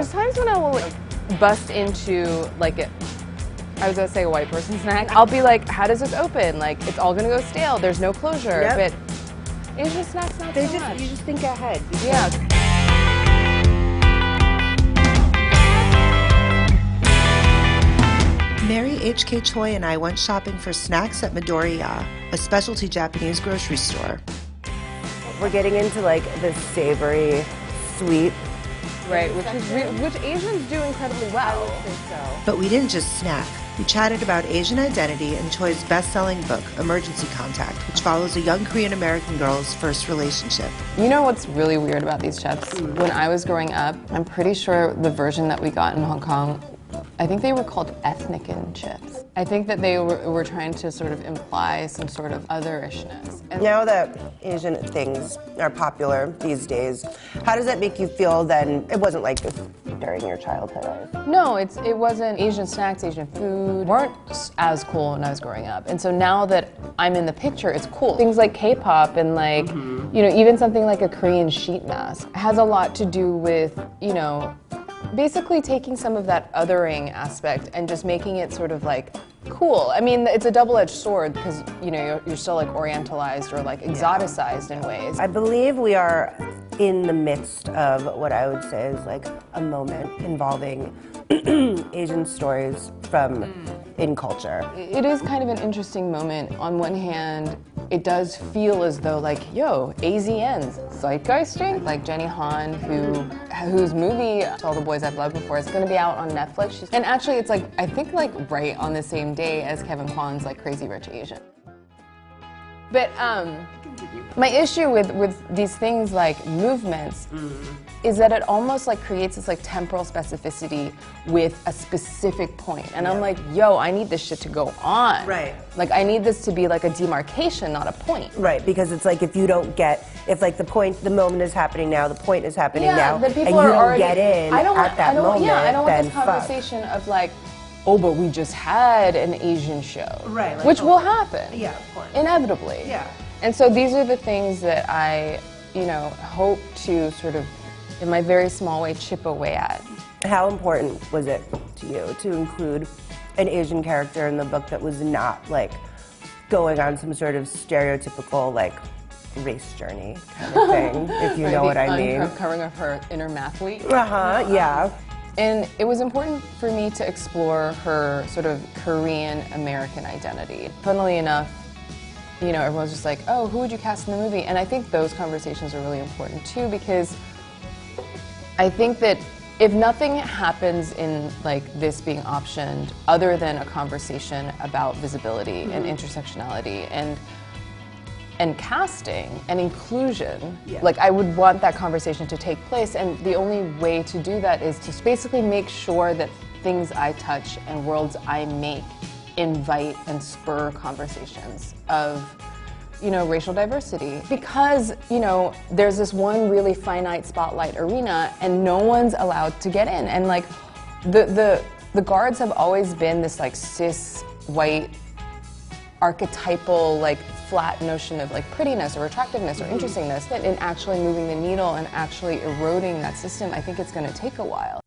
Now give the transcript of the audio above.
There's times when I will bust into like I was gonna say a white person snack. I'll be like, how does this open? Like, it's all gonna go stale. There's no closure. But Asian snacks not so much. You just think ahead. Yeah. Mary H.K. Choi and I went shopping for snacks at Midoriya, a specialty Japanese grocery store. We're getting into like the savory, sweet. Right, which Asians do incredibly well. I would think so. But we didn't just snack. We chatted about Asian identity and Choi's best-selling book, Emergency Contact, which follows a young Korean-American girl's first relationship. You know what's really weird about these chips? When I was growing up, I'm pretty sure the version that we got in Hong Kong, I think they were called ethnican chips. I think that they were trying to sort of imply some sort of otherishness. And now that Asian things are popular these days, how does that make you feel then? It wasn't like this during your childhood, right? No, it wasn't. Asian snacks, Asian food weren't as cool when I was growing up. And so now that I'm in the picture, it's cool. Things like K-pop and like, you know, even something like a Korean sheet mask has a lot to do with, you know, basically taking some of that othering aspect and just making it sort of like cool. I mean, it's a double-edged sword because, you know, you're still like orientalized or like exoticized in ways. I believe we are in the midst of what I would say is like a moment involving Asian stories from in culture. It is kind of an interesting moment. On one hand, it does feel as though like, yo, AZNs, zeitgeisting. Like Jenny Han, whose movie, To All the Boys I've Loved Before, is gonna be out on Netflix. And actually it's like, I think like right on the same day as Kevin Kwan's like Crazy Rich Asian. But my issue with these things like movements is that it almost like creates this like temporal specificity with a specific point. And I'm like, yo, I need this shit to go on. Right. Like I need this to be like a demarcation, not a point. Right, because it's like if you don't get, if like the moment is happening now, the point is happening now, then people and you are don't already, get in I don't at that moment, I don't want then this conversation of like, oh, but we just had an Asian show. Right. Like, which will happen. Yeah, of course. Inevitably. Yeah. And so these are the things that I, you know, hope to sort of, in my very small way, chip away at. How important was it to you to include an Asian character in the book that was not like going on some sort of stereotypical like race journey kind of thing, if you know what I mean? Uncovering of her inner mathlete. Yeah. And it was important for me to explore her sort of Korean-American identity. Funnily enough, you know, everyone's just like, oh, who would you cast in the movie? And I think those conversations are really important too, because I think that if nothing happens in like this being optioned other than a conversation about visibility and intersectionality and casting and inclusion, like I would want that conversation to take place, and the only way to do that is to basically make sure that things I touch and worlds I make invite and spur conversations of, you know, racial diversity. Because, you know, there's this one really finite spotlight arena and no one's allowed to get in. And like, the guards have always been this like cis, white, archetypal, like flat notion of like prettiness or attractiveness or interestingness. That in actually moving the needle and actually eroding that system, I think it's gonna take a while.